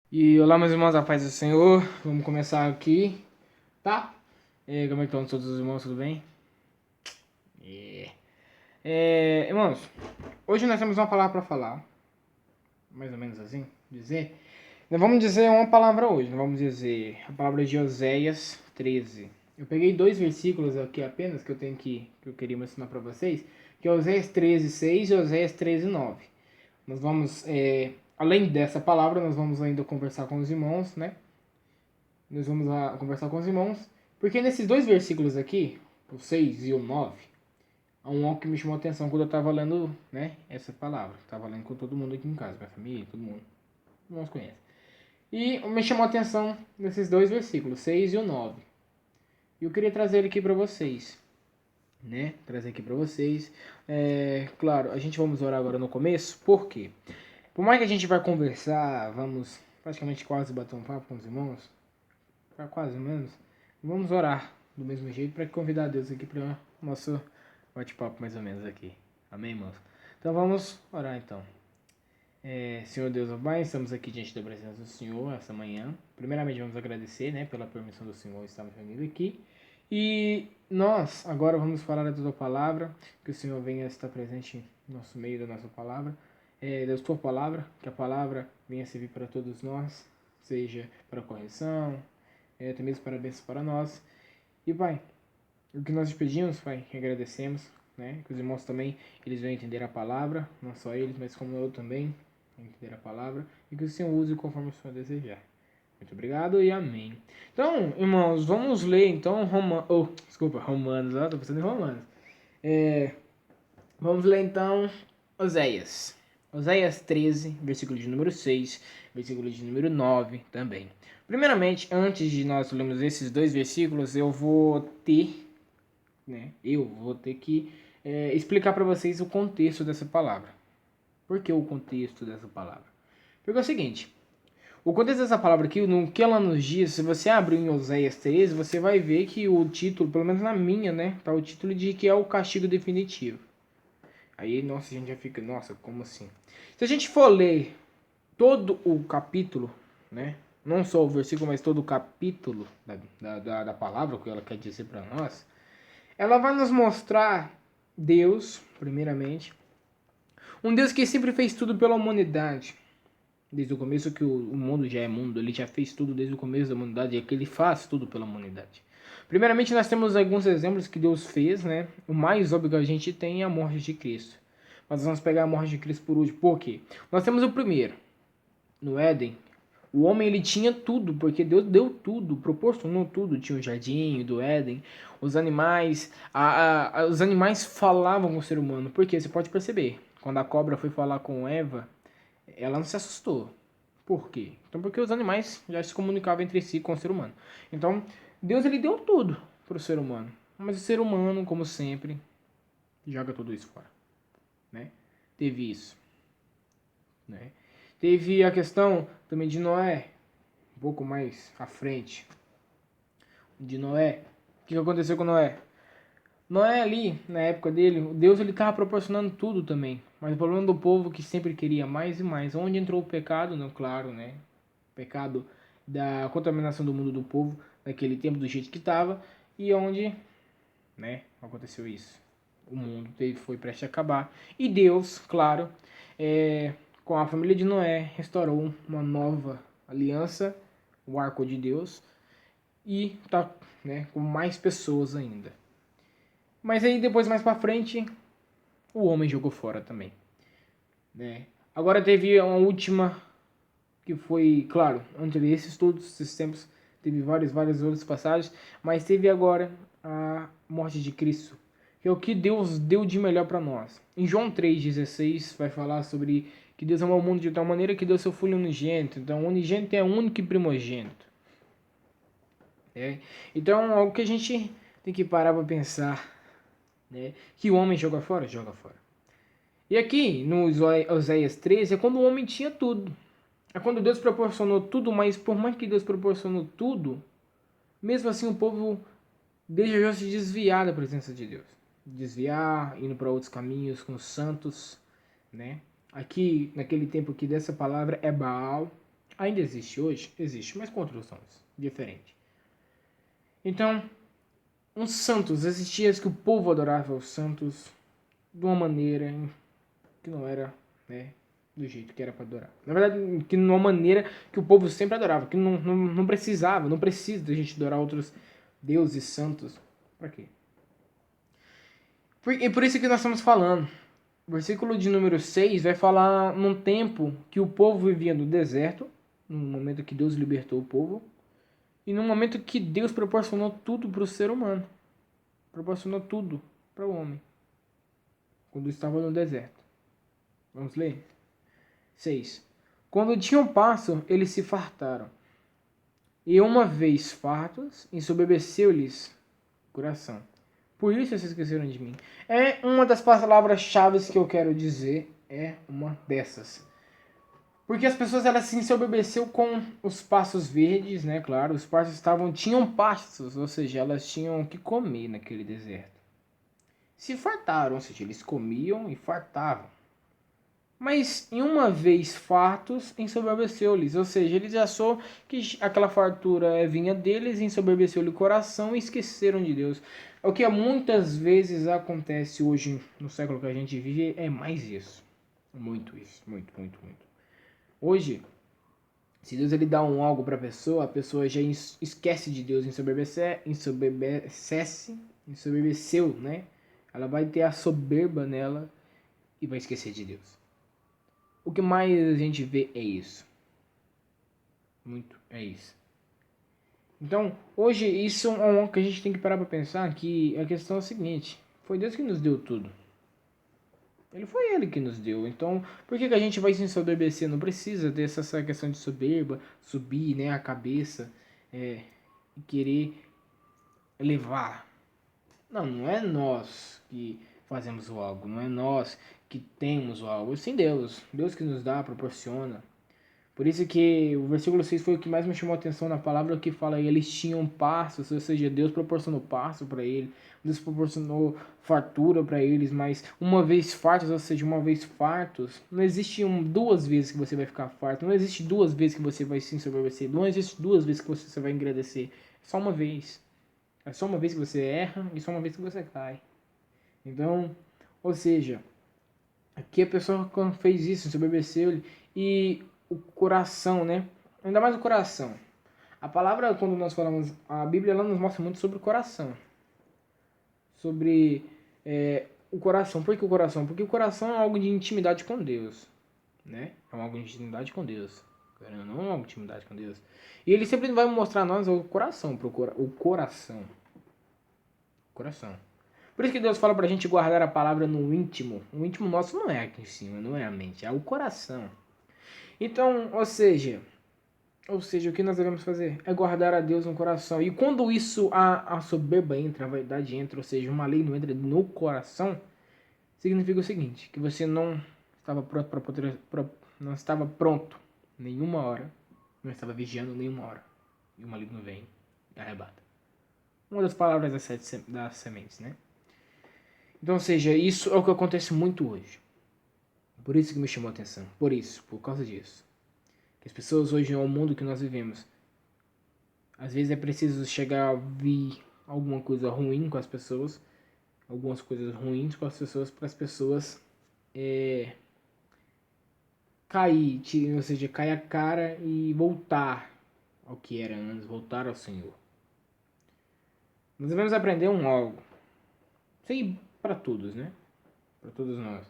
E olá, meus irmãos, a paz do Senhor. Vamos começar aqui, tá? Como é que estão todos os irmãos, tudo bem? É. Irmãos, hoje nós temos uma palavra para falar, mais ou menos assim, dizer. Nós vamos dizer uma palavra hoje, nós vamos dizer a palavra de Oséias 13. Eu peguei dois versículos aqui apenas que eu queria mencionar para vocês, que é Oséias 13, 6 e Oséias 13, 9. Nós vamos, além dessa palavra, nós vamos ainda conversar com os irmãos, né? Nós vamos lá conversar com os irmãos, porque nesses dois versículos aqui, o 6 e o 9, há um algo que me chamou a atenção quando eu estava lendo, né, essa palavra. Estava lendo com todo mundo aqui em casa, minha família, todo mundo. Todo mundo conhece. E me chamou a atenção nesses dois versículos, 6 e o 9. E eu queria trazer ele aqui para vocês, né? Trazer aqui para vocês. Claro, a gente vamos orar agora no começo, por quê? Por mais que a gente vai conversar, vamos praticamente quase bater um papo com os irmãos, quase menos. Vamos orar do mesmo jeito para convidar Deus aqui para o nosso bate-papo mais ou menos aqui. Amém, irmãos? Então vamos orar então. Senhor Deus, ó Pai, estamos aqui diante da presença do Senhor essa manhã. Primeiramente vamos agradecer, né, pela permissão do Senhor estarmos reunidos aqui. E nós agora vamos falar da tua palavra, que o Senhor venha estar presente no nosso meio da nossa palavra, da tua palavra, que a palavra venha servir para todos nós, seja para correção, até mesmo para bênçãos para nós. E Pai, o que nós te pedimos, Pai, que agradecemos, né? Que os irmãos também, eles venham entender a palavra, não só eles, mas como eu também, entender a palavra, e que o Senhor use conforme o Senhor desejar. Muito obrigado e amém. Então, irmãos, vamos ler então Romanos, ó, tô pensando em Romanos. Vamos ler então Oséias. Oséias 13, versículo de número 6, versículo de número 9 também. Primeiramente, antes de nós lermos esses dois versículos, eu vou ter que explicar para vocês o contexto dessa palavra. Por que o contexto dessa palavra? Porque é o seguinte, o contexto dessa palavra aqui, no que ela nos diz, se você abrir em Oséias 13, você vai ver que o título, pelo menos na minha, né, tá o título de que é o castigo definitivo. Aí, nossa, a gente já fica, nossa, como assim? Se a gente for ler todo o capítulo, né? Não só o versículo, mas todo o capítulo da palavra, o que ela quer dizer para nós, ela vai nos mostrar Deus, primeiramente, um Deus que sempre fez tudo pela humanidade. Desde o começo que o mundo já é mundo, ele já fez tudo desde o começo da humanidade, e é que ele faz tudo pela humanidade. Primeiramente, nós temos alguns exemplos que Deus fez, né? O mais óbvio que a gente tem é a morte de Cristo. Mas vamos pegar a morte de Cristo por último. Por quê? Nós temos o primeiro. No Éden, o homem ele tinha tudo, porque Deus deu tudo, proporcionou tudo. Tinha o jardim do Éden, os animais, os animais falavam com o ser humano. Porque você pode perceber, quando a cobra foi falar com Eva, ela não se assustou. Por quê? Então, porque os animais já se comunicavam entre si com o ser humano. Então, Deus ele deu tudo para o ser humano. Mas o ser humano, como sempre, joga tudo isso fora, né? Teve isso, né? Teve a questão também de Noé, um pouco mais à frente. De Noé. O que aconteceu com Noé? Noé ali, na época dele, Deus ele estava proporcionando tudo também. Mas o problema do povo que sempre queria mais e mais. Onde entrou o pecado? Não, claro, né? O pecado da contaminação do mundo do povo naquele tempo do jeito que estava. E onde, né, aconteceu isso. O mundo foi prestes a acabar. E Deus, claro, com a família de Noé, restaurou uma nova aliança, o arco de Deus. E tá, né, com mais pessoas ainda. Mas aí depois mais pra frente o homem jogou fora também, né? Agora teve uma última que foi, claro, entre esses todos esses tempos teve várias outras passagens, mas teve agora a morte de Cristo, que é o que Deus deu de melhor para nós. Em João 3,16 vai falar sobre que Deus amou o mundo de tal maneira que deu seu filho unigênito. Então, o unigênito é único e primogênito. Então, algo que a gente tem que parar para pensar, né? Que o homem joga fora? Joga fora. E aqui, no Oséias 13, é quando o homem tinha tudo. É quando Deus proporcionou tudo, mas por mais que Deus proporcionou tudo, mesmo assim o povo desejou se desviar da presença de Deus. Desviar, indo para outros caminhos com os santos, né? Aqui, naquele tempo aqui dessa palavra é Baal. ainda existe hoje? Existe, mas com outros sons, diferente. Então, os santos, existia que o povo adorava os santos de uma maneira que não era, né, do jeito que era para adorar. Na verdade, que de uma maneira que o povo sempre adorava, que não precisava, não precisa de a gente adorar outros deuses santos. Para quê? E por isso que nós estamos falando. O versículo de número 6 vai falar num tempo que o povo vivia no deserto, no momento que Deus libertou o povo, e no momento que Deus proporcionou tudo para o ser humano. Proporcionou tudo para o homem. Quando estava no deserto. Vamos ler? 6. Quando tinham pasto, eles se fartaram. E uma vez fartos, ensoberbeceu-lhes o coração. Por isso vocês esqueceram de mim. É uma das palavras-chave que eu quero dizer. É uma dessas. Porque as pessoas elas se ensoberbeceu com os pastos verdes, né? Claro, os pastos tinham pastos, ou seja, elas tinham que comer naquele deserto. Se fartaram, ou seja, eles comiam e fartavam. Mas em uma vez fartos, ensoberbeceu-lhes, ou seja, eles achou que aquela fartura vinha deles, ensoberbeceu-lhe o coração e esqueceram de Deus. O que muitas vezes acontece hoje no século que a gente vive é mais isso. Muito isso, muito, muito, muito. Hoje, se Deus ele dá algo para a pessoa já esquece de Deus, ensoberbeceu, né? Ela vai ter a soberba nela e vai esquecer de Deus. O que mais a gente vê é isso. Muito, é isso. Então, hoje isso é algo que a gente tem que parar para pensar, que a questão é a seguinte: foi Deus que nos deu tudo. Foi Ele que nos deu. Então, por que a gente vai se ensoberbecer? Não precisa ter essa questão de soberba, subir, né, a cabeça e querer levar. Não é nós que fazemos o algo, não é nós que temos o algo. Sim, Deus. Deus que nos dá, proporciona. Por isso que o versículo 6 foi o que mais me chamou a atenção na palavra, que fala que eles tinham pastos, ou seja, Deus proporcionou pasto para eles, Deus proporcionou fartura para eles, mas uma vez fartos, ou seja, uma vez fartos, não existe duas vezes que você vai ficar farto, não existe duas vezes que você vai se ensoberbecer, não existe duas vezes que você vai agradecer, é só uma vez. É só uma vez que você erra e só uma vez que você cai. Então, ou seja, aqui a pessoa quando fez isso, ensoberbeceu e o coração, né? Ainda mais o coração. A palavra, quando nós falamos, a Bíblia ela nos mostra muito sobre o coração. Sobre o coração. Por que o coração? Porque o coração é algo de intimidade com Deus. Né? É algo de intimidade com Deus. Não é algo de intimidade com Deus. E ele sempre vai mostrar a nós o coração. O coração. Coração. Por isso que Deus fala pra gente guardar a palavra no íntimo. O íntimo nosso não é aqui em cima, não é a mente, é o coração. Então, ou seja, o que nós devemos fazer é guardar a Deus no coração. E quando isso, a soberba entra, a vaidade entra, ou seja, uma lei não entra no coração, significa o seguinte, que você não estava pronto para poder, não estava pronto nenhuma hora, não estava vigiando nenhuma hora. E o maligno vem e arrebata. Uma das palavras das sementes, né? Então, ou seja, isso é o que acontece muito hoje. Por isso que me chamou a atenção. Por causa disso. Que as pessoas hoje, no mundo que nós vivemos, às vezes é preciso chegar a ouvir alguma coisa ruim com as pessoas, algumas coisas ruins com as pessoas, para as pessoas cair, ou seja, cair a cara e voltar ao que era antes, voltar ao Senhor. Nós devemos aprender algo. Isso aí para todos, né? Para todos nós.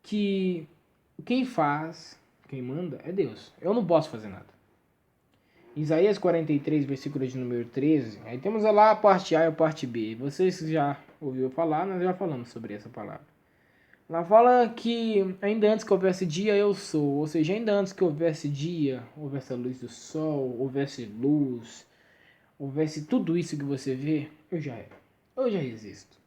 Que quem faz, quem manda é Deus. Eu não posso fazer nada. Isaías 43, versículo de número 13. Aí temos lá a parte A e a parte B. Vocês já ouviram falar, nós já falamos sobre essa palavra. Lá fala que ainda antes que houvesse dia, eu sou. Ou seja, ainda antes que houvesse dia, houvesse a luz do sol, houvesse luz, houvesse tudo isso que você vê, eu já era. Eu já existo.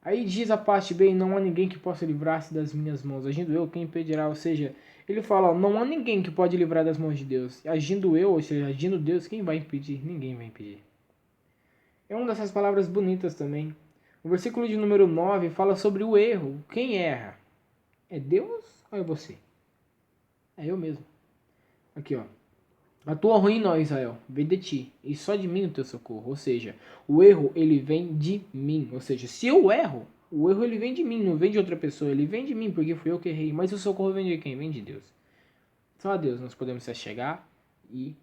Aí diz a parte B, não há ninguém que possa livrar-se das minhas mãos. Agindo eu, quem impedirá? Ou seja, ele fala, não há ninguém que pode livrar das mãos de Deus. Agindo eu, ou seja, agindo Deus, quem vai impedir? Ninguém vai impedir. É uma dessas palavras bonitas também. O versículo de número 9 fala sobre o erro. Quem erra? É Deus ou é você? É eu mesmo. Aqui, ó. A tua ruína, ó Israel, vem de ti, e só de mim o teu socorro. Ou seja, o erro, ele vem de mim. Ou seja, se eu erro, o erro ele vem de mim, não vem de outra pessoa. Ele vem de mim, porque fui eu que errei. Mas o socorro vem de quem? Vem de Deus. Só a Deus nós podemos se chegar e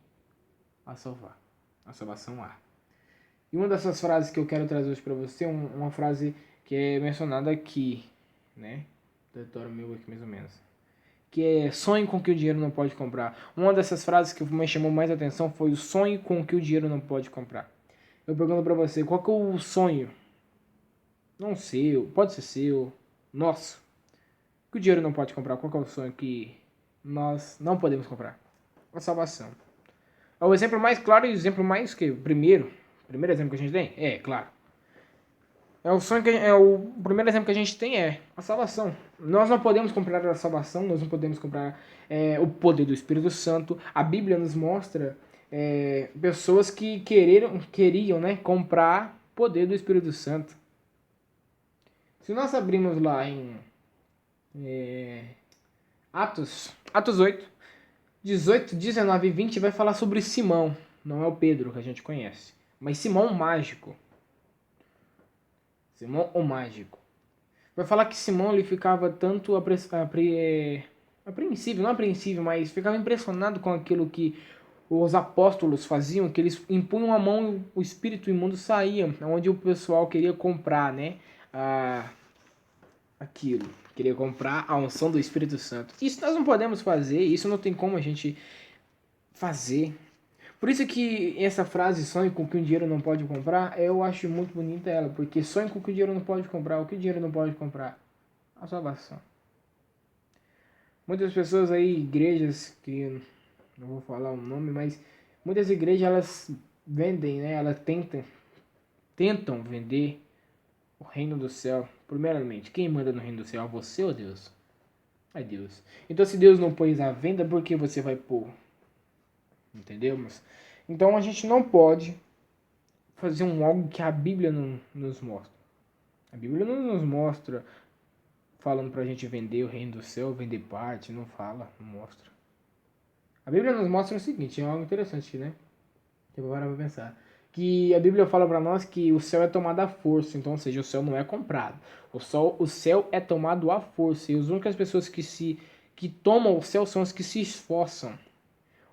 a salvar. A salvação há. E uma dessas frases que eu quero trazer hoje para você, uma frase que é mencionada aqui, né? Território meu aqui mais ou menos. Que é sonhe com o que o dinheiro não pode comprar. Uma dessas frases que me chamou mais atenção foi o sonho com o que o dinheiro não pode comprar. Eu pergunto para você, qual que é o sonho? Não seu, pode ser seu, nosso. Que o dinheiro não pode comprar. Qual que é o sonho que nós não podemos comprar? A salvação. É o exemplo mais claro e o exemplo mais que primeiro exemplo que a gente tem? É, claro. É o sonho que o primeiro exemplo que a gente tem é a salvação. Nós não podemos comprar a salvação, nós não podemos comprar o poder do Espírito Santo. A Bíblia nos mostra pessoas que queriam, né, comprar poder do Espírito Santo. Se nós abrirmos lá em Atos 8, 18, 19 e 20 vai falar sobre Simão. Não é o Pedro que a gente conhece, mas Simão o mágico. Simão o mágico. Vai falar que Simão ele ficava tanto apreensível, não apreensível, mas ficava impressionado com aquilo que os apóstolos faziam, que eles impunham a mão e o espírito imundo saía, onde o pessoal queria comprar, né, aquilo. Queria comprar a unção do Espírito Santo. Isso nós não podemos fazer, isso não tem como a gente fazer. Por isso que essa frase, sonhe com o que o dinheiro não pode comprar, eu acho muito bonita ela, porque sonhe com o que o dinheiro não pode comprar. O que o dinheiro não pode comprar? A salvação. Muitas pessoas aí, igrejas, que não vou falar o nome, mas muitas igrejas elas vendem, né? Elas tentam vender o reino do céu. Primeiramente, quem manda no reino do céu? Você ou Deus? É Deus. Então se Deus não pôs à venda, por que você vai pôr? Entendemos? Então a gente não pode fazer algo que a Bíblia não nos mostra. A Bíblia não nos mostra falando pra gente vender o reino do céu, vender parte, não fala, não mostra. A Bíblia nos mostra o seguinte, é algo interessante, né? Que eu vou parar pra pensar. Que a Bíblia fala pra nós que o céu é tomado à força, então, ou seja, o céu não é comprado. O céu é tomado à força, e as únicas pessoas que tomam o céu são as que se esforçam.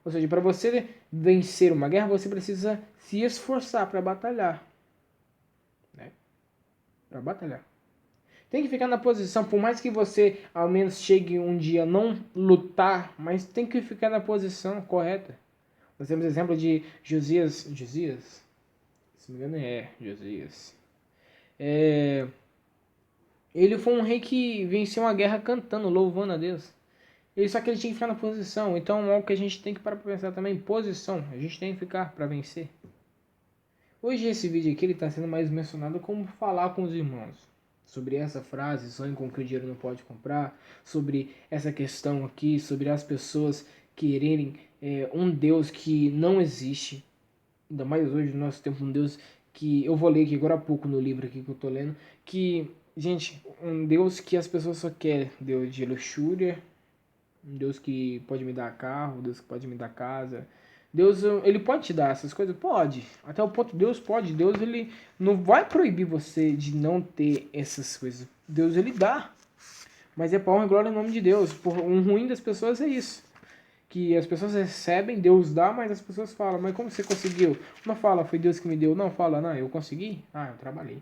Ou seja, para você vencer uma guerra, você precisa se esforçar para batalhar. Né? Para batalhar. Tem que ficar na posição, por mais que você ao menos chegue um dia a não lutar, mas tem que ficar na posição correta. Nós temos exemplo de Josias, se não me engano Josias. Ele foi um rei que venceu uma guerra cantando, louvando a Deus. Só que ele tinha que ficar na posição. Então é algo que a gente tem que parar pra pensar também. Posição. A gente tem que ficar para vencer. Hoje esse vídeo aqui está sendo mais mencionado como falar com os irmãos. Sobre essa frase, sonho com que o dinheiro não pode comprar. Sobre essa questão aqui. Sobre as pessoas quererem um Deus que não existe. Ainda mais hoje no nosso tempo, um Deus que eu vou ler aqui agora há pouco no livro aqui que eu tô lendo. Que, gente, um Deus que as pessoas só querem. Deus de luxúria. Um Deus que pode me dar carro, Deus que pode me dar casa. Deus, ele pode te dar essas coisas? Pode. Até o ponto Deus pode. Deus, ele não vai proibir você de não ter essas coisas. Deus, ele dá. Mas é para honra e glória em nome de Deus. Um ruim das pessoas é isso. Que as pessoas recebem, Deus dá, mas as pessoas falam, mas como você conseguiu? Não fala, foi Deus que me deu. Não fala, não, eu consegui? Ah, eu trabalhei.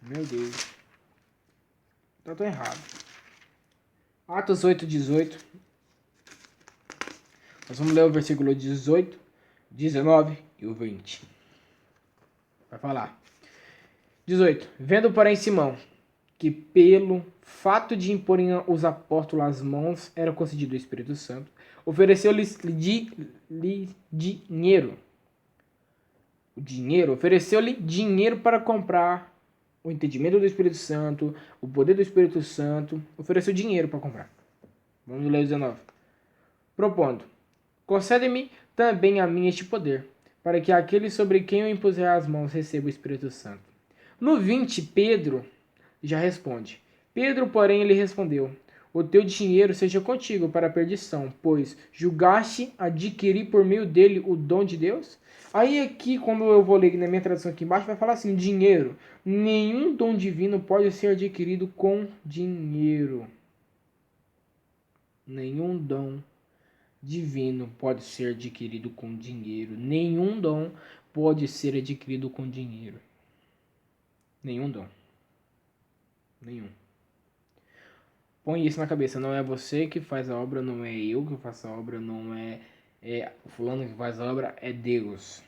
Meu Deus. Então eu tô errado. Atos 8, 18. Nós vamos ler o versículo 18, 19 e o 20. Vai falar. 18. Vendo, porém, Simão, que pelo fato de imporem os apóstolos as mãos era concedido o Espírito Santo, ofereceu-lhes dinheiro. Ofereceu-lhe dinheiro para comprar o entendimento do Espírito Santo, o poder do Espírito Santo. Ofereceu dinheiro para comprar. Vamos ler o 19. Propondo. Concede-me também a mim este poder, para que aquele sobre quem eu impuser as mãos receba o Espírito Santo. No 20, Pedro já responde. Pedro, porém, lhe respondeu: o teu dinheiro seja contigo para a perdição, pois julgaste adquirir por meio dele o dom de Deus? Aí aqui, quando eu vou ler na minha tradução aqui embaixo, vai falar assim, dinheiro. Nenhum dom divino pode ser adquirido com dinheiro. Nenhum dom divino pode ser adquirido com dinheiro. Nenhum dom pode ser adquirido com dinheiro. Nenhum dom. Nenhum. Põe isso na cabeça. Não é você que faz a obra, não é eu que faço a obra, não é o fulano que faz a obra, é Deus.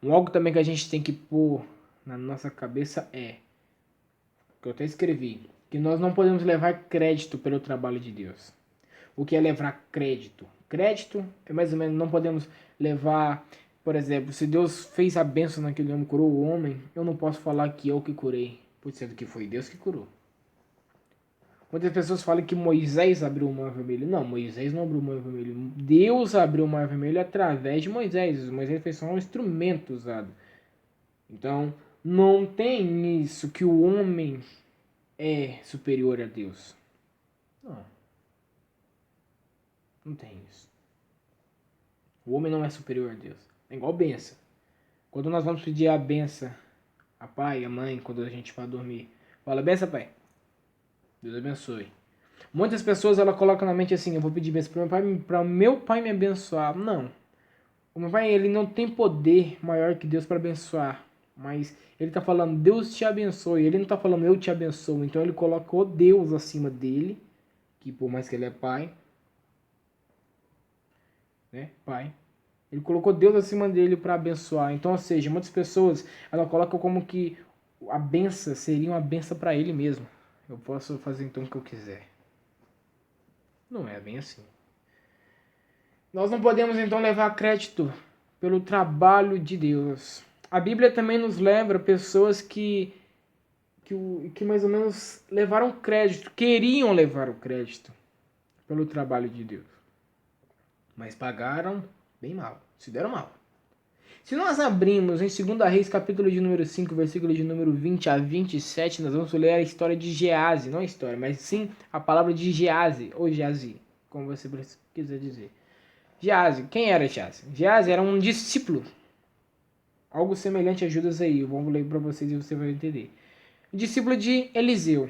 Algo também que a gente tem que pôr na nossa cabeça que eu até escrevi, que nós não podemos levar crédito pelo trabalho de Deus. O que é levar crédito? Crédito é mais ou menos, não podemos levar, por exemplo, se Deus fez a bênção naquele homem, curou o homem, eu não posso falar que eu que curei, por sendo que foi Deus que curou. Muitas pessoas falam que Moisés abriu o mar vermelho. Não, Moisés não abriu o mar vermelho. Deus abriu o mar vermelho através de Moisés. Moisés foi só um instrumento usado. Então, não tem isso que o homem é superior a Deus. Não. Não tem isso. O homem não é superior a Deus. É igual benção. Quando nós vamos pedir a benção a pai, a mãe, quando a gente vai dormir, fala, benção, pai. Deus abençoe. Muitas pessoas ela colocam na mente assim, eu vou pedir bênção para o meu pai me abençoar. Não. O meu pai ele não tem poder maior que Deus para abençoar. Mas ele está falando, Deus te abençoe. Ele não está falando, eu te abençoo. Então ele colocou Deus acima dele, que por mais que ele é pai, né? Pai. Ele colocou Deus acima dele para abençoar. Então, ou seja, muitas pessoas ela colocam como que a benção seria uma benção para ele mesmo. Eu posso fazer então o que eu quiser. Não é bem assim. Nós não podemos então levar crédito pelo trabalho de Deus. A Bíblia também nos lembra pessoas que mais ou menos levaram crédito, queriam levar o crédito pelo trabalho de Deus. Mas pagaram bem mal, se deram mal. Se nós abrimos em 2 Reis, capítulo de número 5, versículo de número 20 a 27, nós vamos ler a história de Geazi. Não a história, mas sim a palavra de Geazi, ou Geazi, como você quiser dizer. Geazi, quem era Geazi? Geazi era um discípulo. Algo semelhante a Judas aí, eu vou ler para vocês e você vai entender. Um discípulo de Eliseu.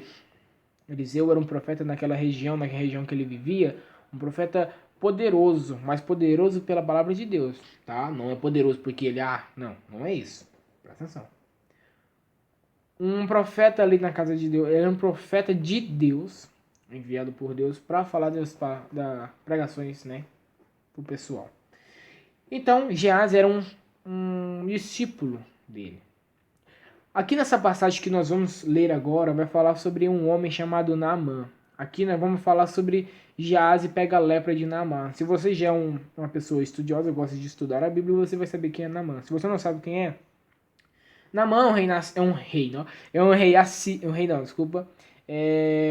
Eliseu era um profeta naquela região que ele vivia, um profeta poderoso, mas poderoso pela palavra de Deus, tá? Não é poderoso porque ele, não é isso. Presta atenção. Um profeta ali na casa de Deus, ele era um profeta de Deus, enviado por Deus para falar das pregações, né, pro pessoal. Então, Geazi era um discípulo dele. Aqui nessa passagem que nós vamos ler agora, vai falar sobre um homem chamado Naamã. Aqui nós vamos falar sobre Geazi pega a lepra de Naamã. Se você já é uma pessoa estudiosa, gosta de estudar a Bíblia, você vai saber quem é Naamã. Se você não sabe quem é, Naamã é um rei, não? É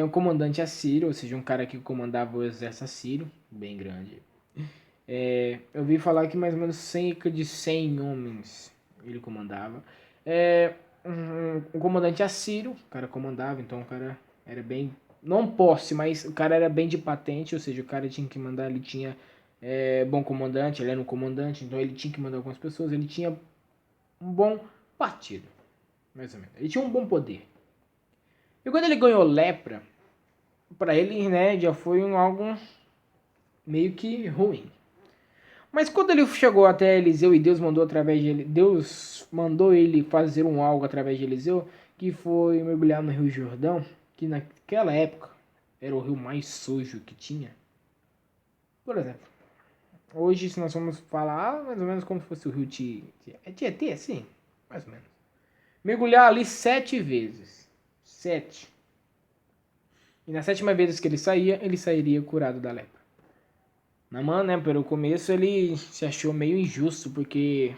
um comandante assírio, ou seja, um cara que comandava o exército assírio, bem grande. Eu vi falar que mais ou menos cerca de 100 homens ele comandava. Um comandante assírio, o cara comandava, então o cara era bem, não posse, mas o cara era bem de patente, ou seja, o cara tinha que mandar, ele tinha bom comandante, ele era um comandante, então ele tinha que mandar algumas pessoas, ele tinha um bom partido, mais ou menos, ele tinha um bom poder. E quando ele ganhou lepra, para ele, né, já foi algo meio que ruim. Mas quando ele chegou até Eliseu e Deus mandou ele fazer algo através de Eliseu, que foi mergulhar no Rio Jordão, que naquela época era o rio mais sujo que tinha. Por exemplo, hoje se nós vamos falar mais ou menos como se fosse o rio Tietê, assim, mais ou menos. Mergulhar ali 7 vezes. 7. E na 7ª vez que ele sairia curado da lepra. Naamã, né, pelo começo ele se achou meio injusto, porque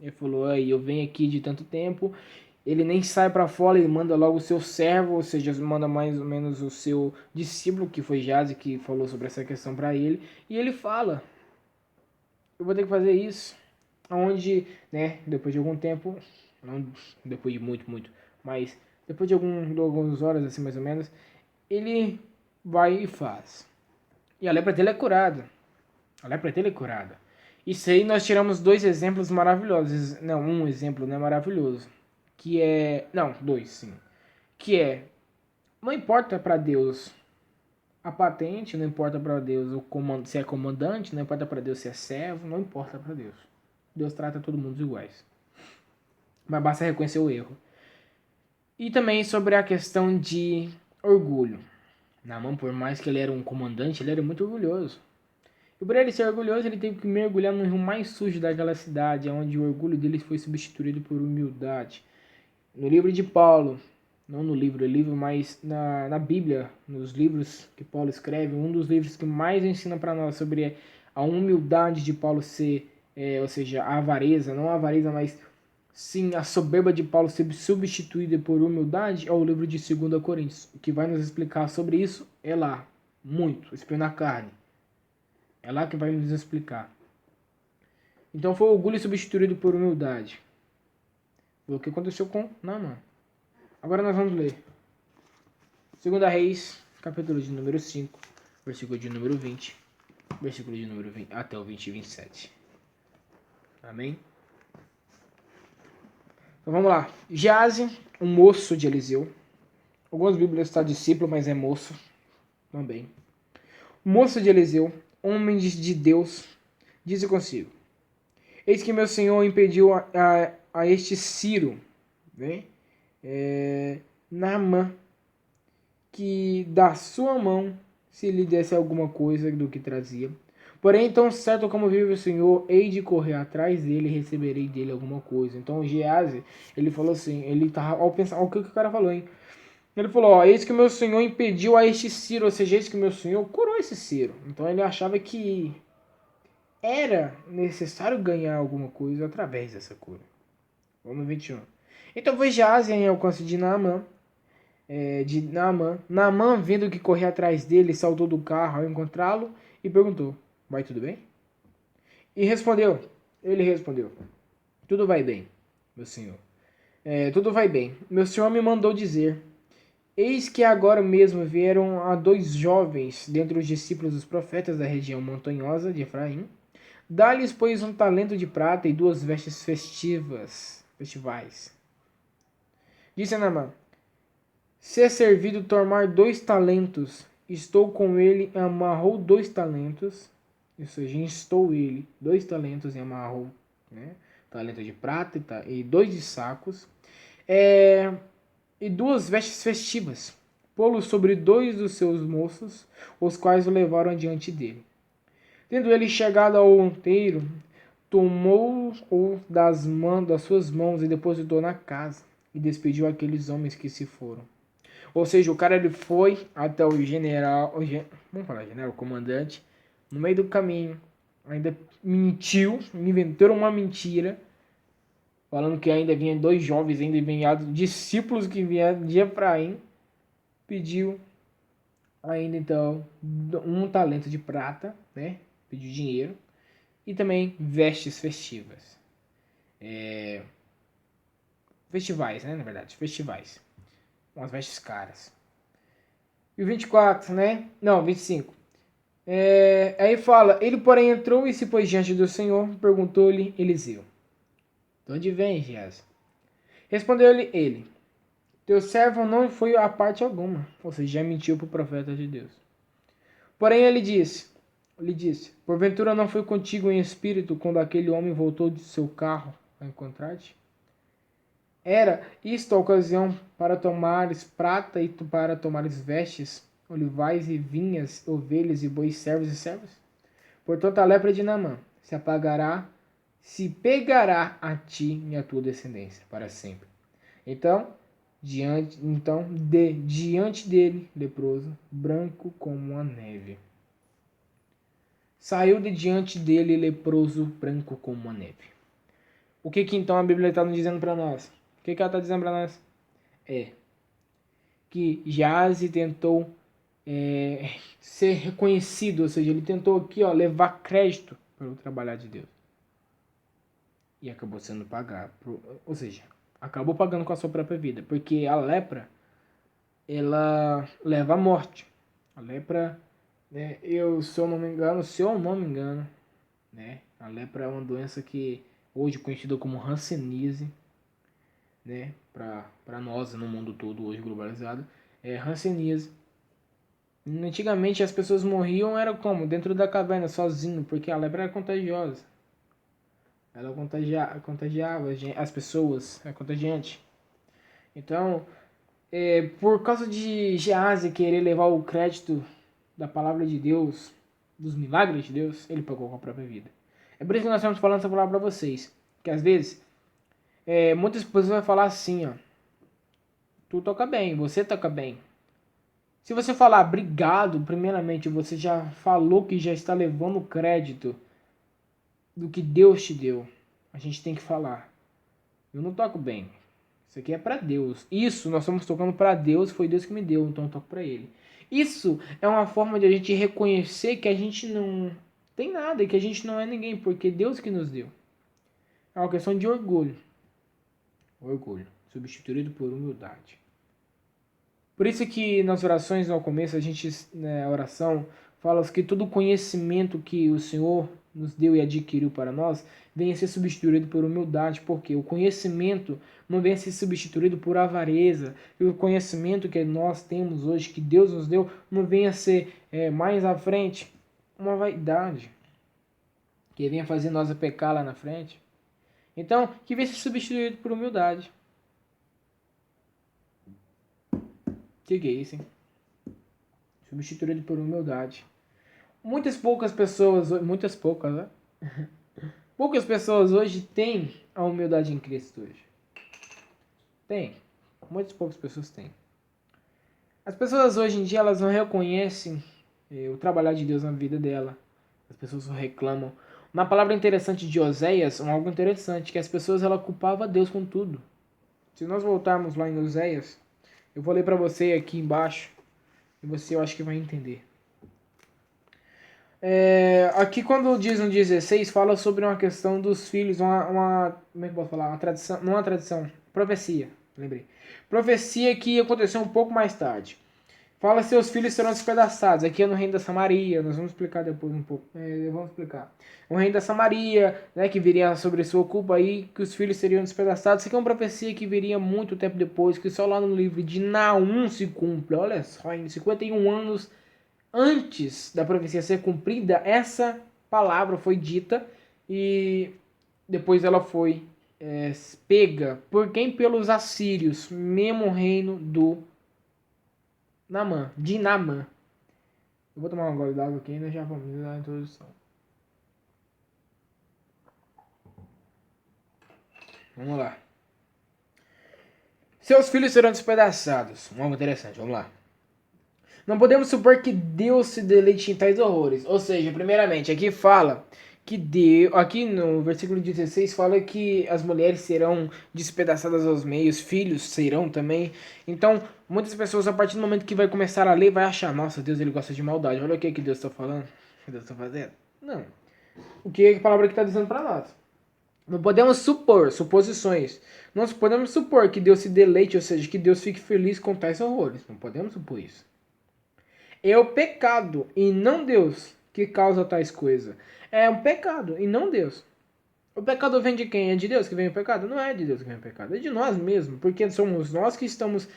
ele falou, aí eu venho aqui de tanto tempo, ele nem sai para fora, ele manda logo o seu servo, ou seja, manda mais ou menos o seu discípulo, que foi Geazi, que falou sobre essa questão para ele, e ele fala, eu vou ter que fazer isso, onde, né, depois de algum tempo, não depois de muito, mas depois de algumas horas, assim, mais ou menos, ele vai e faz. E a lepra dele é curada. A lepra dele é curada. Isso aí nós tiramos dois exemplos maravilhosos. Não, um exemplo não é maravilhoso. Que é... Não, dois, sim. Que é... Não importa para Deus a patente, não importa para Deus o comando, se é comandante, não importa para Deus se é servo, não importa para Deus. Deus trata todo mundo iguais. Mas basta reconhecer o erro. E também sobre a questão de orgulho. Naamã, por mais que ele era um comandante, ele era muito orgulhoso. E por ele ser orgulhoso, ele teve que mergulhar no rio mais sujo daquela cidade, onde o orgulho dele foi substituído por humildade. No livro de Paulo, não no livro, mas na Bíblia, nos livros que Paulo escreve, um dos livros que mais ensina para nós sobre a humildade de Paulo ser, ou seja, a avareza, não a avareza, mas sim a soberba de Paulo ser substituída por humildade, é o livro de 2 Coríntios. O que vai nos explicar sobre isso é lá, muito, espinho na carne. É lá que vai nos explicar. Então foi orgulho substituído por humildade. Foi o que aconteceu com Naamã. Agora nós vamos ler 2 Reis, capítulo de número 5, versículo de número 20, versículo de número 20 até o 20 e 27. Amém? Então vamos lá. Geazi, um moço de Eliseu. Algumas bíblias está discípulo, mas é moço também. Moço de Eliseu, homem de Deus, disse consigo: Eis que meu senhor impediu a este Ciro, né? Naamã, que da sua mão se lhe desse alguma coisa do que trazia. Porém, tão certo como vive o Senhor, hei de correr atrás dele e receberei dele alguma coisa. Então, Geazi, ele falou assim, ele tava ao pensar, o que o cara falou, hein? Ele falou, ó, eis que o meu Senhor impediu a este Ciro, ou seja, eis que o meu Senhor curou esse Ciro. Então, ele achava que era necessário ganhar alguma coisa através dessa cura. Vamos 21. Então, foi Geazi em alcance de Naamã, Naamã, vendo que corria atrás dele, saltou do carro ao encontrá-lo e perguntou, vai tudo bem? E ele respondeu, tudo vai bem, meu senhor. Tudo vai bem. Meu senhor me mandou dizer, eis que agora mesmo vieram a 2 jovens dentre os discípulos dos profetas da região montanhosa de Efraim. Dá-lhes, pois, um talento de prata e 2 vestes festivais. Disse Naamã, se é servido tomar 2 talentos, estou com ele e amarrou 2 talentos, ou seja, instou ele 2 talentos e amarrou, né? Talento de prata e 2 de sacos, e 2 vestes festivas, pô-lo sobre 2 dos seus moços, os quais o levaram adiante dele. Tendo ele chegado ao outeiro, tomou-o das suas mãos e depositou na casa, e despediu aqueles homens que se foram. Ou seja, o cara ele foi até o general, vamos falar general, o comandante, no meio do caminho, ainda mentiu, inventou uma mentira, falando que ainda vinha 2 jovens, ainda enviados, discípulos que vieram de Efraim, pediu ainda então 1 talento de prata, né? Pediu dinheiro, e também vestes festivas. Festivais, né? Na verdade, festivais. Umas vestes caras. E o 24, né? Não, 25. Aí fala, ele porém entrou e se pôs diante do Senhor, perguntou-lhe Eliseu, de onde vem, Geazi? Respondeu-lhe ele, teu servo não foi a parte alguma, ou seja, já mentiu para o profeta de Deus. Porém ele lhe disse, porventura não foi contigo em espírito quando aquele homem voltou de seu carro a encontrar-te? Era isto a ocasião para tomares prata e para tomares vestes, olivais e vinhas, ovelhas e bois, servos e servas? Portanto, a lepra de Naamã se pegará a ti e a tua descendência para sempre. Então, diante dele, leproso, branco como a neve. Saiu de diante dele, leproso, branco como a neve. O que então a Bíblia está nos dizendo para nós? O que ela está dizendo para nós? Que Geazi tentou ser reconhecido, ou seja, ele tentou aqui levar crédito para o trabalhar de Deus. E acabou sendo pagado, ou seja, acabou pagando com a sua própria vida, porque a lepra, ela leva à morte. A lepra, né, se eu não me engano, né, a lepra é uma doença que hoje é conhecida como hanseníase, né, para nós no mundo todo hoje globalizado, é hanseníase. Antigamente as pessoas morriam era como? Dentro da caverna, sozinho, porque a lepra era contagiosa. Ela contagiava as pessoas, é contagiante. Então, por causa de Geazi querer levar o crédito da palavra de Deus, dos milagres de Deus, ele pagou com a própria vida. É por isso que nós estamos falando essa palavra para vocês. Que às vezes, muitas pessoas vão falar assim, ó. Tu toca bem, você toca bem. Se você falar obrigado, primeiramente, você já falou que já está levando crédito do que Deus te deu. A gente tem que falar. Eu não toco bem. Isso aqui é para Deus. Isso nós estamos tocando para Deus, foi Deus que me deu, então eu toco para Ele. Isso é uma forma de a gente reconhecer que a gente não tem nada e que a gente não é ninguém, porque Deus que nos deu. É uma questão de orgulho. Orgulho, substituído por humildade. Por isso que nas orações, no começo, a oração, fala que todo conhecimento que o Senhor nos deu e adquiriu para nós, venha a ser substituído por humildade, porque o conhecimento não venha a ser substituído por avareza, e o conhecimento que nós temos hoje, que Deus nos deu, não venha a ser mais à frente uma vaidade, que venha fazer nós a pecar lá na frente. Então, que venha a ser substituído por humildade. Que é isso, hein? Substituído por humildade. Poucas pessoas, né? Poucas pessoas hoje têm a humildade em Cristo hoje. Tem. Muitas poucas pessoas têm. As pessoas hoje em dia, elas não reconhecem o trabalhar de Deus na vida dela. As pessoas reclamam. Uma palavra interessante de Oséias, algo interessante, que as pessoas ela culpavam Deus com tudo. Se nós voltarmos lá em Oséias, eu vou ler para você aqui embaixo, e você eu acho que vai entender. Aqui quando diz no 16, fala sobre uma questão dos filhos, como é que eu posso falar? Uma tradição, não uma tradição, profecia, lembrei. Profecia que aconteceu um pouco mais tarde. Fala que seus filhos serão despedaçados. Aqui é no reino da Samaria, nós vamos explicar depois um pouco. Vamos explicar. O reino da Samaria, né, que viria sobre sua culpa aí, que os filhos seriam despedaçados. Isso aqui é uma profecia que viria muito tempo depois, que só lá no livro de Naum se cumpre. Olha só, em 51 anos antes da profecia ser cumprida, essa palavra foi dita e depois ela foi pega por quem? Pelos assírios, mesmo reino de Naamã. Eu vou tomar uma gole d'água aqui e nós já vamos dar a introdução. Vamos lá. Seus filhos serão despedaçados. Algo interessante, vamos lá. Não podemos supor que Deus se deleite em tais horrores. Ou seja, primeiramente, aqui fala que Deus, aqui no versículo 16 fala que as mulheres serão despedaçadas aos meios, filhos serão também. Então, muitas pessoas a partir do momento que vai começar a ler vai achar, nossa, Deus ele gosta de maldade. Olha o que Deus está falando, o que Deus está fazendo. Não. O que a palavra aqui está dizendo para nós? Não podemos supor, suposições. Não podemos supor que Deus se deleite, ou seja, que Deus fique feliz com tais horrores. Não podemos supor isso. É o pecado e não Deus que causa tais coisas. É um pecado e não Deus. O pecado vem de quem? É de Deus que vem o pecado? Não é de Deus que vem o pecado, é de nós mesmos, porque somos nós que estamos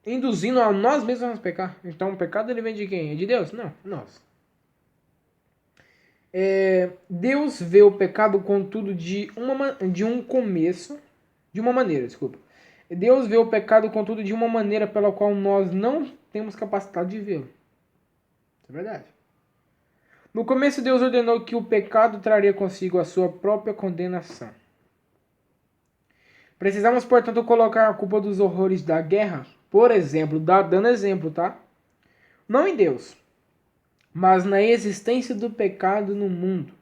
induzindo a nós mesmos a pecar. Então o pecado ele vem de quem? É de Deus? Não, nós. Deus vê o pecado contudo de uma maneira, desculpa. Deus vê o pecado contudo de uma maneira pela qual nós não temos capacidade de vê-lo. Isso é verdade. No começo, Deus ordenou que o pecado traria consigo a sua própria condenação. Precisamos, portanto, colocar a culpa dos horrores da guerra, por exemplo, dando exemplo, tá? Não em Deus, mas na existência do pecado no mundo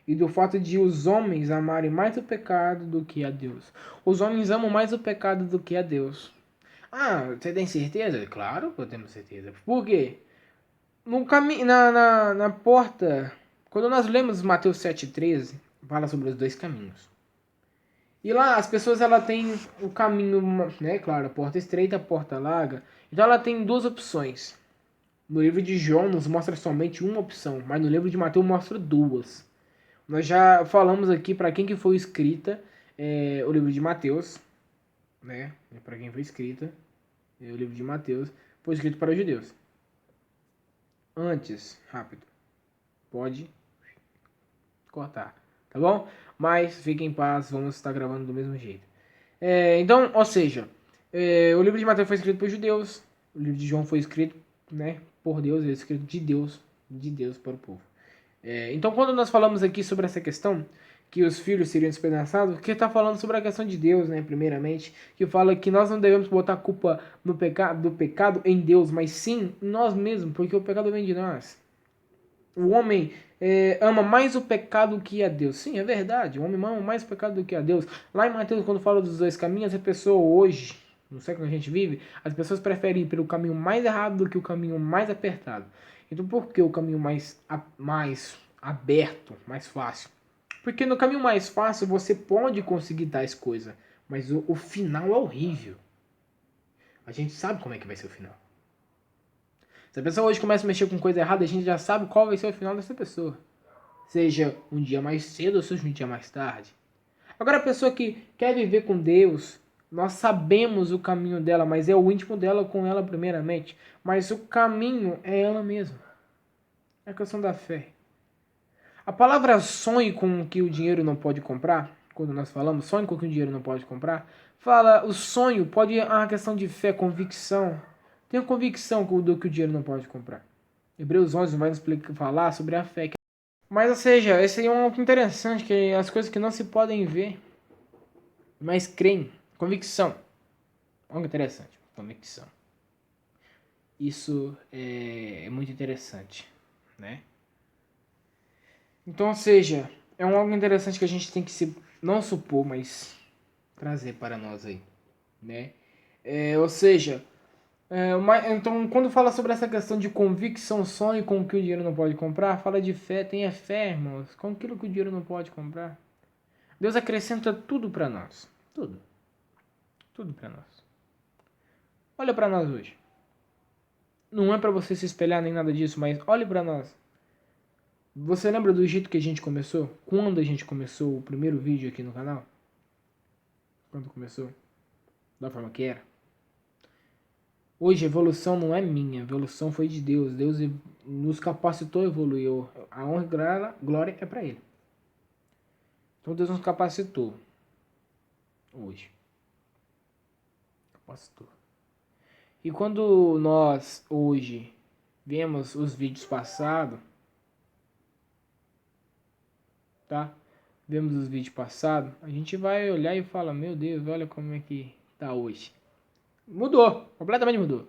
e do fato de os homens amarem mais o pecado do que a Deus. Os homens amam mais o pecado do que a Deus. Ah, você tem certeza? Claro que eu tenho certeza. Por quê? No caminho, na porta, quando nós lemos Mateus 7,13, fala sobre os dois caminhos. E lá as pessoas ela têm o caminho, né? Claro, a porta estreita, a porta larga. Então ela tem duas opções. No livro de João nos mostra somente uma opção, mas no livro de Mateus mostra duas. Nós já falamos aqui para quem que foi escrita o livro de Mateus, né? Para quem foi escrita o livro de Mateus, foi escrito para os judeus. Antes, rápido, pode cortar, tá bom? Mas fiquem em paz, vamos estar gravando do mesmo jeito. Então, ou seja, o livro de Mateus foi escrito por judeus, o livro de João foi escrito, né, por Deus, ele é escrito de Deus para o povo. Então, quando nós falamos aqui sobre essa questão, que os filhos seriam despedaçados, que está falando sobre a questão de Deus, né, primeiramente, que fala que nós não devemos botar a culpa do pecado em Deus, mas sim em nós mesmos, porque o pecado vem de nós. O homem ama mais o pecado que a Deus. Sim, é verdade, o homem ama mais o pecado do que a Deus. Lá em Mateus, quando fala dos dois caminhos, a pessoa hoje, no século que a gente vive, as pessoas preferem ir pelo caminho mais errado do que o caminho mais apertado. Então, por que o caminho mais aberto, mais fácil? Porque no caminho mais fácil você pode conseguir tais coisas, mas o final é horrível. A gente sabe como é que vai ser o final. Se a pessoa hoje começa a mexer com coisa errada, a gente já sabe qual vai ser o final dessa pessoa. Seja um dia mais cedo ou seja um dia mais tarde. Agora a pessoa que quer viver com Deus, nós sabemos o caminho dela, mas é o íntimo dela com ela primeiramente. Mas o caminho é ela mesma. É a questão da fé. A palavra sonho com o que o dinheiro não pode comprar, quando nós falamos sonho com o que o dinheiro não pode comprar, fala o sonho pode é uma questão de fé, convicção. Tenha convicção do que o dinheiro não pode comprar. Hebreus 11 vai nos falar sobre a fé. Mas, ou seja, esse aí é um ponto interessante, que as coisas que não se podem ver, mas creem. Convicção. Algo interessante. Convicção. Isso é muito interessante, né? Então, ou seja, é algo interessante que a gente tem que não supor, mas trazer para nós aí, né? Ou seja, então quando fala sobre essa questão de convicção, sonho com o que o dinheiro não pode comprar, fala de fé, tenha fé, irmãos, com aquilo que o dinheiro não pode comprar. Deus acrescenta tudo para nós, tudo para nós. Olha para nós hoje. Não é para você se espelhar nem nada disso, mas olhe para nós. Você lembra do jeito que a gente começou? Quando a gente começou o primeiro vídeo aqui no canal? Quando começou? Da forma que era? Hoje a evolução não é minha, a evolução foi de Deus. Deus nos capacitou a evoluir. A honra e glória é para Ele. Então Deus nos capacitou. Hoje. Capacitou. E quando nós hoje vemos os vídeos passados, tá? Vemos os vídeos passados, a gente vai olhar e fala, meu Deus, olha como é que tá hoje. Mudou, completamente mudou.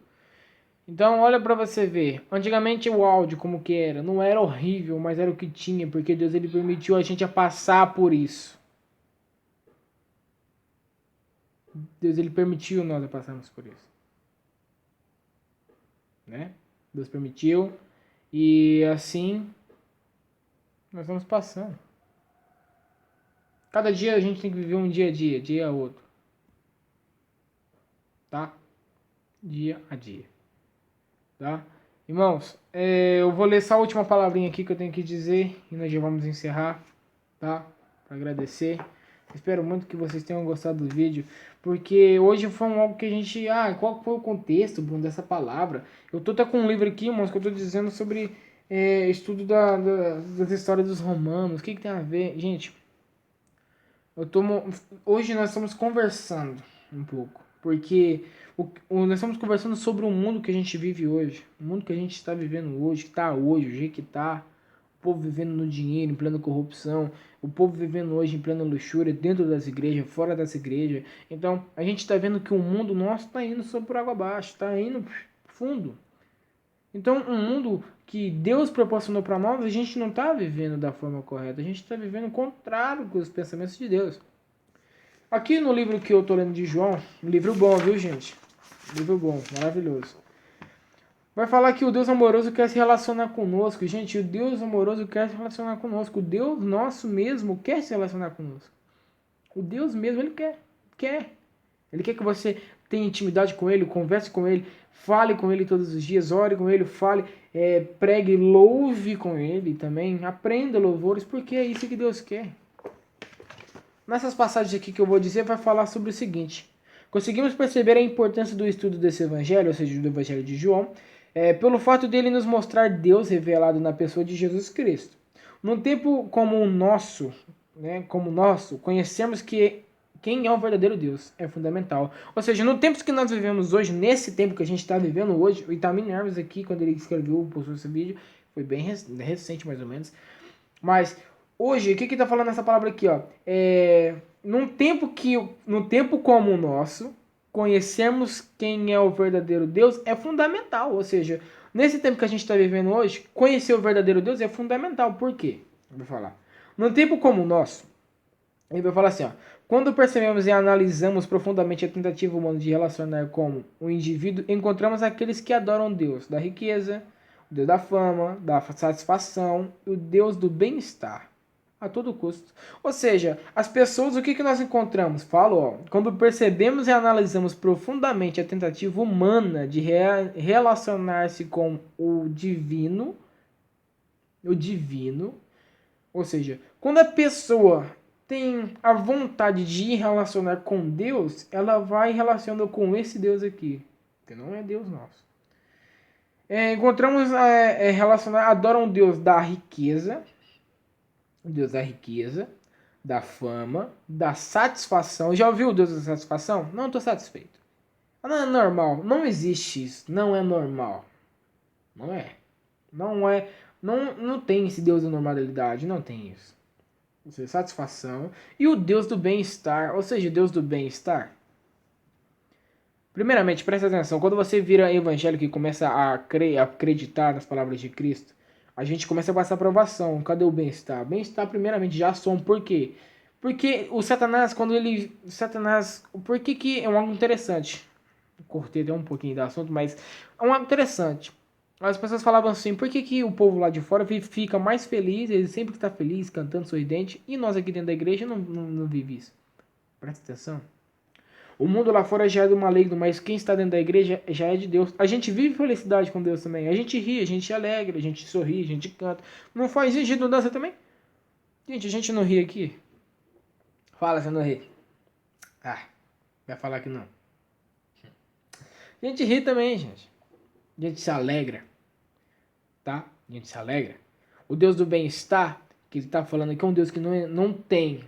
Então olha para você ver, antigamente o áudio como que era, não era horrível, mas era o que tinha, porque Deus ele permitiu a gente a passar por isso. Deus ele permitiu nós a passarmos por isso. Né? Deus permitiu e assim nós vamos passando. Cada dia a gente tem que viver um dia a dia a outro. Tá? Dia a dia. Tá? Irmãos, eu vou ler só a última palavrinha aqui que eu tenho que dizer e nós já vamos encerrar, tá? Para agradecer. Espero muito que vocês tenham gostado do vídeo, porque hoje foi algo que a gente... qual foi o contexto, Bruno, dessa palavra? Eu tô até com um livro aqui, irmãos, que eu tô dizendo sobre estudo das histórias dos romanos. O que tem a ver? Gente, hoje nós estamos conversando um pouco, porque nós estamos conversando sobre o mundo que a gente vive hoje, o mundo que a gente está vivendo hoje, que está hoje, o jeito que está, o povo vivendo no dinheiro, em plena corrupção, o povo vivendo hoje em plena luxúria, dentro das igrejas, fora das igrejas. Então, a gente está vendo que o mundo nosso está indo só por água abaixo, está indo fundo. Então, um mundo que Deus proporcionou para nós, a gente não está vivendo da forma correta, a gente está vivendo o contrário com os pensamentos de Deus. Aqui no livro que eu estou lendo de João, um livro bom, viu, gente? Um livro bom, maravilhoso. Vai falar que o Deus amoroso quer se relacionar conosco. Gente, o Deus amoroso quer se relacionar conosco. O Deus nosso mesmo quer se relacionar conosco. O Deus mesmo, ele quer. Ele quer que você tenha intimidade com Ele, converse com Ele, fale com Ele todos os dias, ore com Ele, fale, pregue, louve com Ele também, aprenda louvores, porque é isso que Deus quer. Nessas passagens aqui que eu vou dizer, vai falar sobre o seguinte: conseguimos perceber a importância do estudo desse evangelho, ou seja, do evangelho de João, pelo fato dele nos mostrar Deus revelado na pessoa de Jesus Cristo. Num tempo como o nosso, conhecemos que quem é o verdadeiro Deus é fundamental. Ou seja, no tempo que nós vivemos hoje, nesse tempo que a gente está vivendo hoje, o Itamir Neves aqui, quando ele escreveu, postou esse vídeo, foi bem recente mais ou menos, mas hoje, o que está falando essa palavra aqui? Ó? Num tempo como o nosso, conhecermos quem é o verdadeiro Deus é fundamental. Ou seja, nesse tempo que a gente está vivendo hoje, conhecer o verdadeiro Deus é fundamental. Por quê? Eu vou falar. Num tempo como o nosso, ele vai falar assim, ó, quando percebemos e analisamos profundamente a tentativa humana de relacionar com o indivíduo, encontramos aqueles que adoram Deus da riqueza, o Deus da fama, da satisfação e o Deus do bem-estar a todo custo. Ou seja, as pessoas, o que nós encontramos? Falo, ó, quando percebemos e analisamos profundamente a tentativa humana de relacionar-se com o divino, ou seja, quando a pessoa tem a vontade de ir relacionar com Deus, ela vai relacionando com esse Deus aqui, que não é Deus nosso. Encontramos relacionar, adoram o Deus da riqueza, o Deus da riqueza, da fama, da satisfação. Já ouviu o Deus da satisfação? Não estou satisfeito. Não é normal. Não existe isso. Não é normal. Não é. Não é. Não tem esse Deus da normalidade. Não tem isso. Ou seja, satisfação. E o Deus do bem-estar. Ou seja, Deus do bem-estar. Primeiramente, presta atenção. Quando você vira evangélico e começa a acreditar nas palavras de Cristo, a gente começa a passar provação. Cadê o bem-estar? Bem-estar, primeiramente, já som. Por quê? Porque o Satanás, por que é algo interessante? Cortei até um pouquinho do assunto, mas é algo interessante. As pessoas falavam assim, por que o povo lá de fora fica mais feliz, ele sempre está feliz, cantando, sorridente, e nós aqui dentro da igreja não vive isso? Presta atenção. O mundo lá fora já é do maligno, mas quem está dentro da igreja já é de Deus. A gente vive felicidade com Deus também. A gente ri, a gente alegra, a gente sorri, a gente canta. Não faz isso, a gente não dança também? Gente, a gente não ri aqui? Fala, você não ri. Ah, vai falar que não. A gente ri também, gente. A gente se alegra. Tá? A gente se alegra. O Deus do bem-estar, que ele está falando aqui, é um Deus que não tem.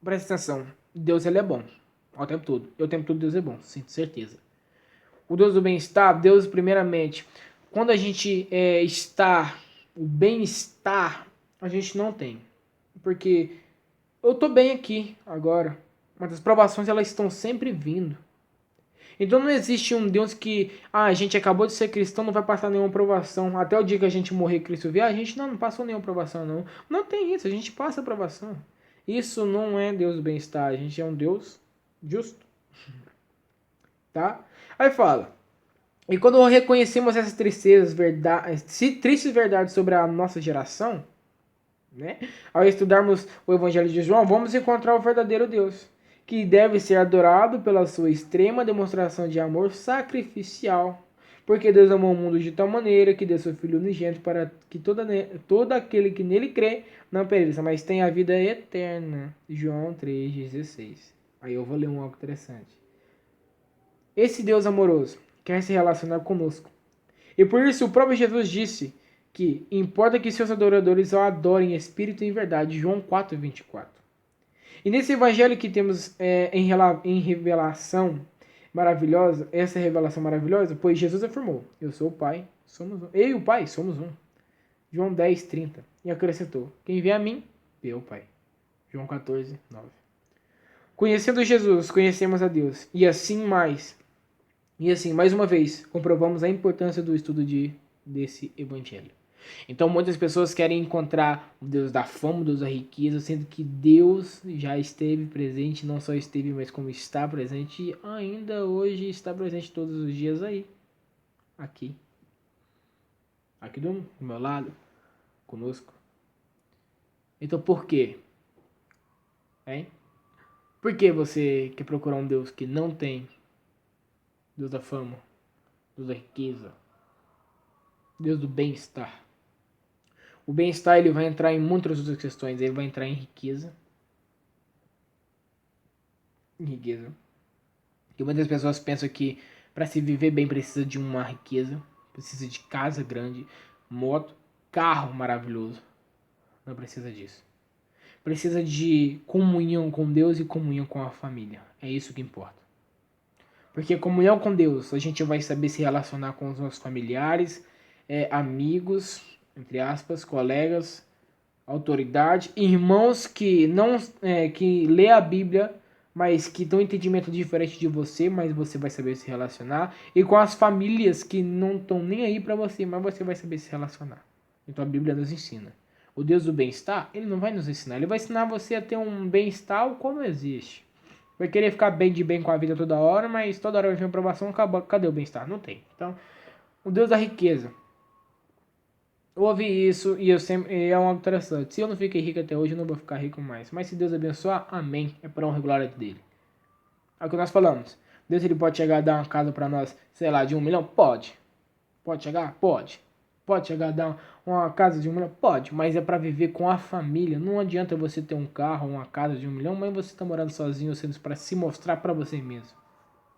Presta atenção. Deus, ele é bom. O tempo todo. E o tempo todo Deus é bom, sinto certeza. O Deus do bem-estar, Deus primeiramente, quando a gente está, o bem-estar, a gente não tem. Porque eu tô bem aqui agora, mas as provações elas estão sempre vindo. Então não existe um Deus que, a gente acabou de ser cristão, não vai passar nenhuma provação. Até o dia que a gente morrer, Cristo vier, a gente não passou nenhuma provação não. Não tem isso, a gente passa provação. Isso não é Deus do bem-estar, a gente é um Deus justo. Tá? Aí fala. E quando reconhecemos essas tristes verdades sobre a nossa geração, né? Ao estudarmos o Evangelho de João, vamos encontrar o verdadeiro Deus, que deve ser adorado pela sua extrema demonstração de amor sacrificial. Porque Deus amou o mundo de tal maneira que deu seu Filho unigênito para que todo aquele que nele crê não pereça, mas tenha a vida eterna. João 3,16. Aí eu vou ler algo interessante. Esse Deus amoroso quer se relacionar conosco. E por isso o próprio Jesus disse que importa que seus adoradores o adorem em espírito e em verdade. João 4,24. E nesse evangelho que temos em revelação maravilhosa, essa revelação maravilhosa, pois Jesus afirmou, eu sou o Pai, somos um. Eu e o Pai somos um. João 10,30. E acrescentou, quem vê a mim, vê o Pai. João 14,9. Conhecendo Jesus, conhecemos a Deus. E assim, mais uma vez, comprovamos a importância do estudo desse evangelho. Então, muitas pessoas querem encontrar o Deus da fama, o Deus da riqueza, sendo que Deus já esteve presente, não só esteve, mas como está presente e ainda hoje está presente todos os dias aí. Aqui do meu lado, conosco. Então, por quê? Hein? Por que você quer procurar um Deus que não tem Deus da fama, Deus da riqueza, Deus do bem-estar. O bem-estar ele vai entrar em muitas outras questões. Ele vai entrar em riqueza. Riqueza. E muitas pessoas pensam que para se viver bem precisa de uma riqueza. Precisa de casa grande, moto, carro maravilhoso. Não precisa disso. Precisa de comunhão com Deus e comunhão com a família. É isso que importa. Porque comunhão com Deus, a gente vai saber se relacionar com os nossos familiares, amigos, entre aspas, colegas, autoridade, irmãos que não que lê a Bíblia, mas que têm um entendimento diferente de você, mas você vai saber se relacionar, e com as famílias que não estão nem aí para você, mas você vai saber se relacionar. Então a Bíblia nos ensina. O Deus do bem-estar, ele não vai nos ensinar, ele vai ensinar você a ter um bem-estar como não existe. Vai querer ficar bem de bem com a vida toda hora, mas toda hora vai vir aprovação, cadê o bem-estar? Não tem. Então, o Deus da riqueza. Eu ouvi isso e eu sempre é algo interessante. Se eu não fiquei rico até hoje, eu não vou ficar rico mais. Mas se Deus abençoar, amém. É para honra e glória dele. É o que nós falamos. Deus ele pode chegar a dar uma casa para nós, sei lá, de 1 milhão? Pode. Pode chegar? Pode. Pode chegar a dar uma casa de 1 milhão? Pode. Mas é para viver com a família. Não adianta você ter um carro, uma casa de 1 milhão, mas você está morando sozinho, sendo para se mostrar para você mesmo.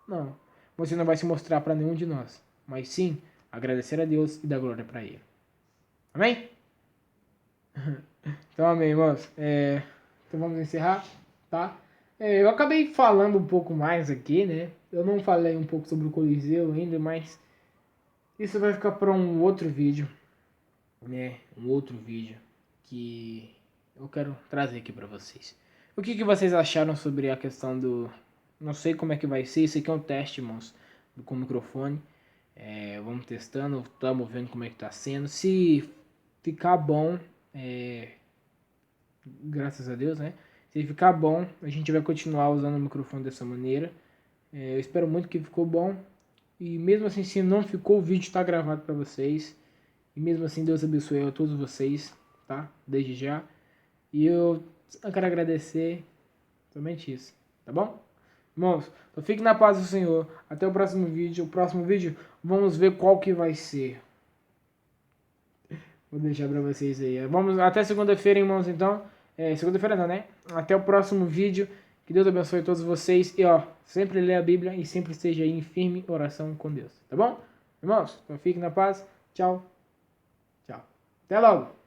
Não. Você não vai se mostrar para nenhum de nós. Mas sim, agradecer a Deus e dar glória para ele. Amém? Então, amém, irmãos. Então vamos encerrar, tá? Eu acabei falando um pouco mais aqui, né? Eu não falei um pouco sobre o Coliseu ainda, mas isso vai ficar para um outro vídeo, né? Um outro vídeo que eu quero trazer aqui para vocês. O que vocês acharam sobre a questão do... Não sei como é que vai ser, isso aqui é um teste, irmãos, com o microfone. Vamos testando, estamos vendo como é que tá sendo. Se ficar bom, graças a Deus, né? Se ficar bom, a gente vai continuar usando o microfone dessa maneira. Eu espero muito que ficou bom. E mesmo assim, se não ficou, o vídeo está gravado para vocês. E mesmo assim, Deus abençoe a todos vocês, tá? Desde já. E eu quero agradecer somente isso, tá bom? Irmãos, então fique na paz do Senhor. Até o próximo vídeo. O próximo vídeo, vamos ver qual que vai ser. Vou deixar pra vocês aí. Vamos até segunda-feira, irmãos, então. Segunda-feira não, né? Até o próximo vídeo. Que Deus abençoe todos vocês. E ó, sempre lê a Bíblia e sempre esteja aí em firme oração com Deus. Tá bom? Irmãos, então fiquem na paz. Tchau. Tchau. Até logo.